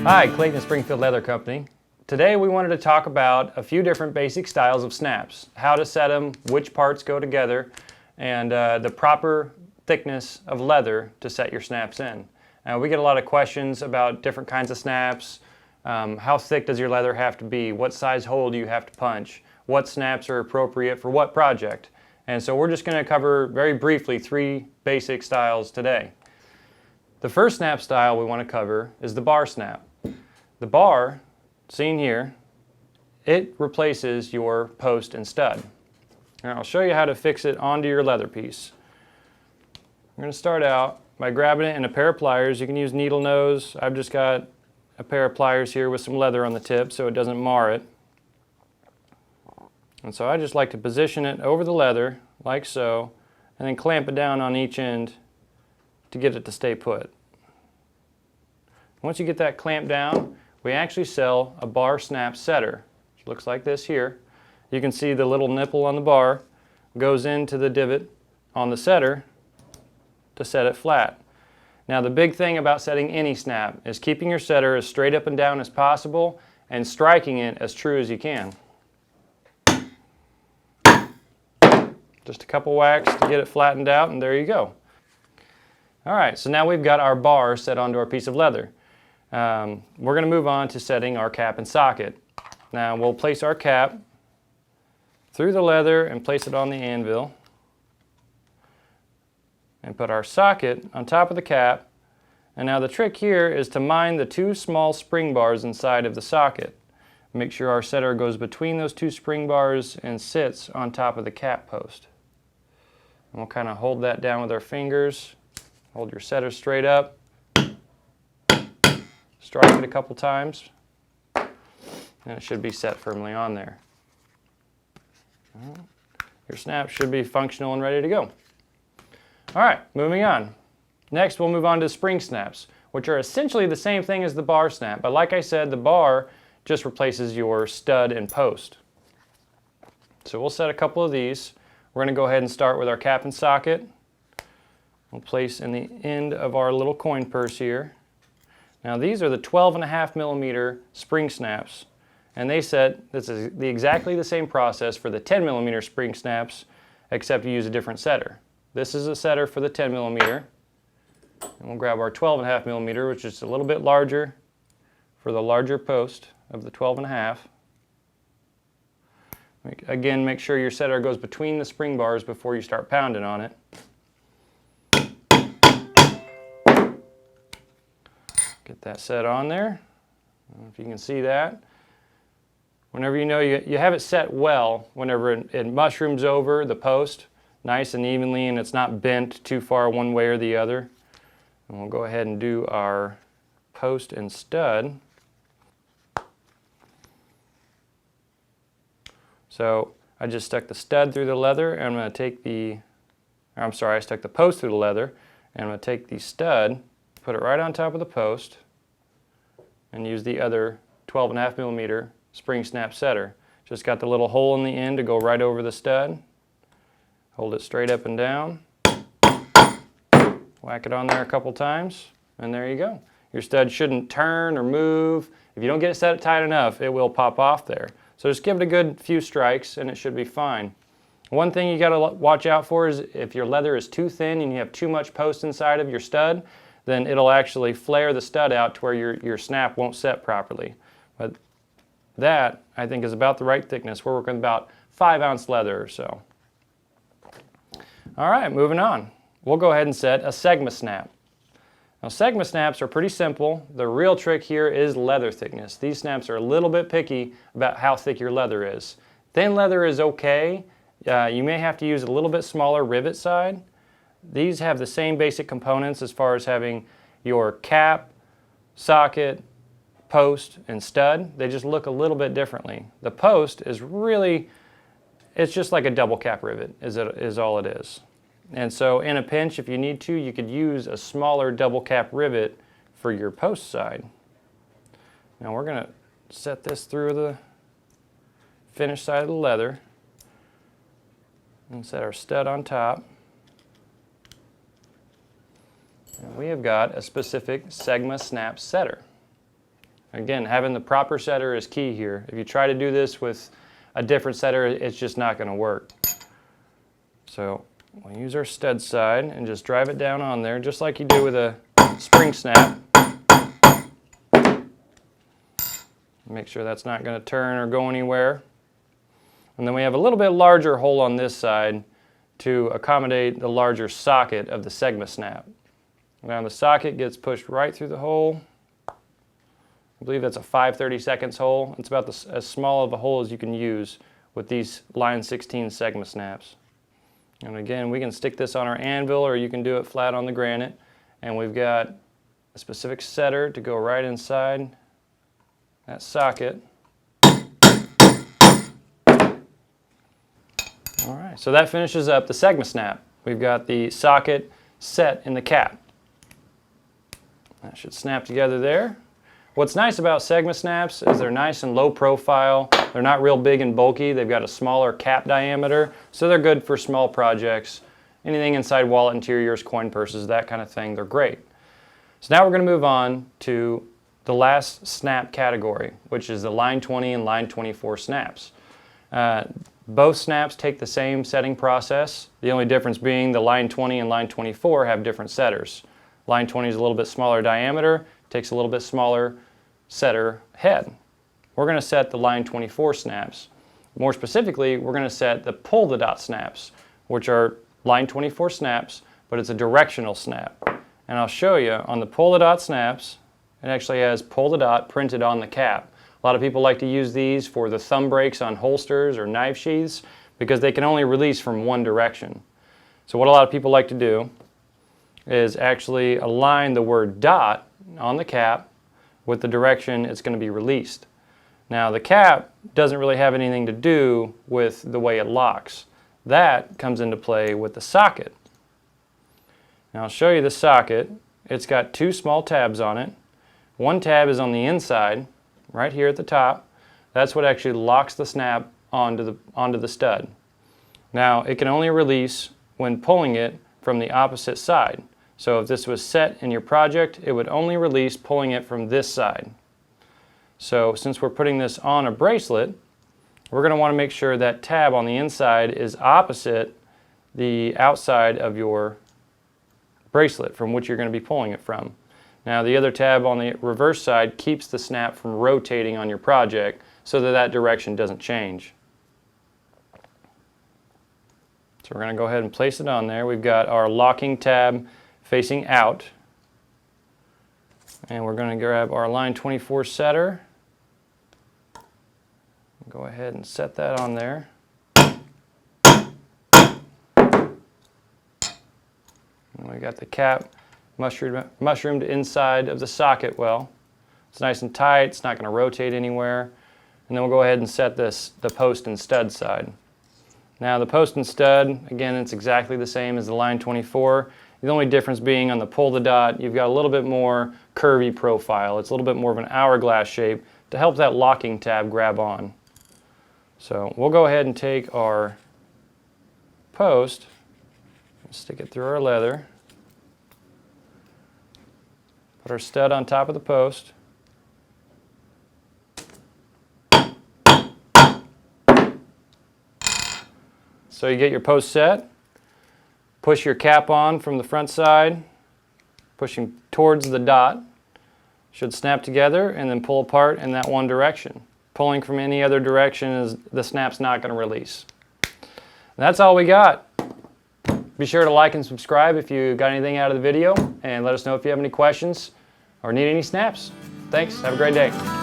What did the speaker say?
Hi, Clayton Springfield Leather Company. Today we wanted to talk about a few different basic styles of snaps, how to set them, which parts go together, and the proper thickness of leather to set your snaps in. We get a lot of questions about different kinds of snaps. How thick does your leather have to be? What size hole do you have to punch? What snaps are appropriate for what project? And so we're just going to cover very briefly 3 basic styles today. The first snap style we want to cover is the bar snap. The bar, seen here, it replaces your post and stud. Now I'll show you how to fix it onto your leather piece. I'm going to start out by grabbing it in a pair of pliers. You can use needle nose. I've just got a pair of pliers here with some leather on the tip so it doesn't mar it. And so I just like to position it over the leather like so, and then clamp it down on each end to get it to stay put. Once you get that clamped down, we actually sell a bar snap setter, which looks like this here. You can see the little nipple on the bar goes into the divot on the setter to set it flat. Now the big thing about setting any snap is keeping your setter as straight up and down as possible and striking it as true as you can. Just a couple whacks to get it flattened out, and there you go. Alright, so now we've got our bar set onto our piece of leather. We're going to move on to setting our cap and socket. Now we'll place our cap through the leather and place it on the anvil, and put our socket on top of the cap. And now the trick here is to mine the 2 small spring bars inside of the socket. Make sure our setter goes between those 2 spring bars and sits on top of the cap post. And we'll kind of hold that down with our fingers. Hold your setter straight up. Strike it a couple times, and it should be set firmly on there. Your snap should be functional and ready to go. Alright, moving on. Next we'll move on to spring snaps, which are essentially the same thing as the bar snap, but like I said, the bar just replaces your stud and post. So we'll set a couple of these. We're going to go ahead and start with our cap and socket. We'll place in the end of our little coin purse here. Now these are the 12.5 millimeter spring snaps, and they set, this is exactly the same process for the 10 millimeter spring snaps, except you use a different setter. This is a setter for the 10 millimeter, and we'll grab our 12.5 millimeter, which is a little bit larger for the larger post of the 12.5. Again, make sure your setter goes between the spring bars before you start pounding on it. Get that set on there. I don't know if you can see that. Whenever you know you have it set well, whenever it mushrooms over the post nice and evenly and it's not bent too far one way or the other. And we'll go ahead and do our post and stud. So I just stuck the stud through the leather, and I'm going to take I stuck the post through the leather, and I'm going to take the stud, put it right on top of the post, and use the other 12.5 millimeter spring snap setter. Just got the little hole in the end to go right over the stud. Hold it straight up and down. Whack it on there a couple times, and there you go. Your stud shouldn't turn or move. If you don't get it set tight enough, it will pop off there. So just give it a good few strikes and it should be fine. One thing you got to watch out for is if your leather is too thin and you have too much post inside of your stud, then it'll actually flare the stud out to where your snap won't set properly. But that, I think, is about the right thickness. We're working about 5-ounce leather or so. All right, moving on. We'll go ahead and set a Segma snap. Now, Segma snaps are pretty simple. The real trick here is leather thickness. These snaps are a little bit picky about how thick your leather is. Thin leather is okay. You may have to use a little bit smaller rivet side. These have the same basic components as far as having your cap, socket, post, and stud. They just look a little bit differently. The post is really, it's just like a double cap rivet is all it is. And so in a pinch, if you need to, you could use a smaller double cap rivet for your post side. Now we're going to set this through the finished side of the leather and set our stud on top. And we have got a specific Segma Snap setter. Again, having the proper setter is key here. If you try to do this with a different setter, it's just not going to work. So we'll use our stud side and just drive it down on there, just like you do with a spring snap. Make sure that's not going to turn or go anywhere. And then we have a little bit larger hole on this side to accommodate the larger socket of the Segma Snap. Now the socket gets pushed right through the hole. I believe that's a 5/32 hole. It's about as small of a hole as you can use with these line 16 Segma Snaps. And again, we can stick this on our anvil, or you can do it flat on the granite. And we've got a specific setter to go right inside that socket. All right, so that finishes up the Segma Snap. We've got the socket set in the cap. That should snap together there. What's nice about Segma Snaps is they're nice and low profile. They're not real big and bulky. They've got a smaller cap diameter, so they're good for small projects. Anything inside wallet interiors, coin purses, that kind of thing, they're great. So now we're going to move on to the last snap category, which is the line 20 and line 24 snaps. Both snaps take the same setting process, the only difference being the line 20 and line 24 have different setters. Line 20 is a little bit smaller diameter, takes a little bit smaller setter head. We're going to set the line 24 snaps. More specifically, we're going to set the pull the dot snaps, which are line 24 snaps, but it's a directional snap. And I'll show you on the pull the dot snaps, it actually has pull the dot printed on the cap. A lot of people like to use these for the thumb brakes on holsters or knife sheaths because they can only release from one direction. So what a lot of people like to do is actually align the word dot on the cap with the direction it's going to be released. Now the cap doesn't really have anything to do with the way it locks. That comes into play with the socket. Now I'll show you the socket. It's got two small tabs on it. One tab is on the inside, right here at the top. That's what actually locks the snap onto the stud. Now it can only release when pulling it from the opposite side. So if this was set in your project, it would only release pulling it from this side. So since we're putting this on a bracelet, we're going to want to make sure that tab on the inside is opposite the outside of your bracelet from which you're going to be pulling it from. Now the other tab on the reverse side keeps the snap from rotating on your project so that that direction doesn't change. So we're going to go ahead and place it on there. We've got our locking tab facing out. And we're going to grab our line 24 setter. Go ahead and set that on there. And we got the cap mushroomed inside of the socket well. It's nice and tight, it's not going to rotate anywhere. And then we'll go ahead and set the post and stud side. Now the post and stud, again, it's exactly the same as the line 24. The only difference being on the pull the dot, you've got a little bit more curvy profile. It's a little bit more of an hourglass shape to help that locking tab grab on. So we'll go ahead and take our post, stick it through our leather, put our stud on top of the post, so you get your post set, push your cap on from the front side, pushing towards the dot, should snap together and then pull apart in that one direction. Pulling from any other direction is the snap's not going to release. That's all we got. Be sure to like and subscribe if you got anything out of the video, and let us know if you have any questions or need any snaps. Thanks. Have a great day.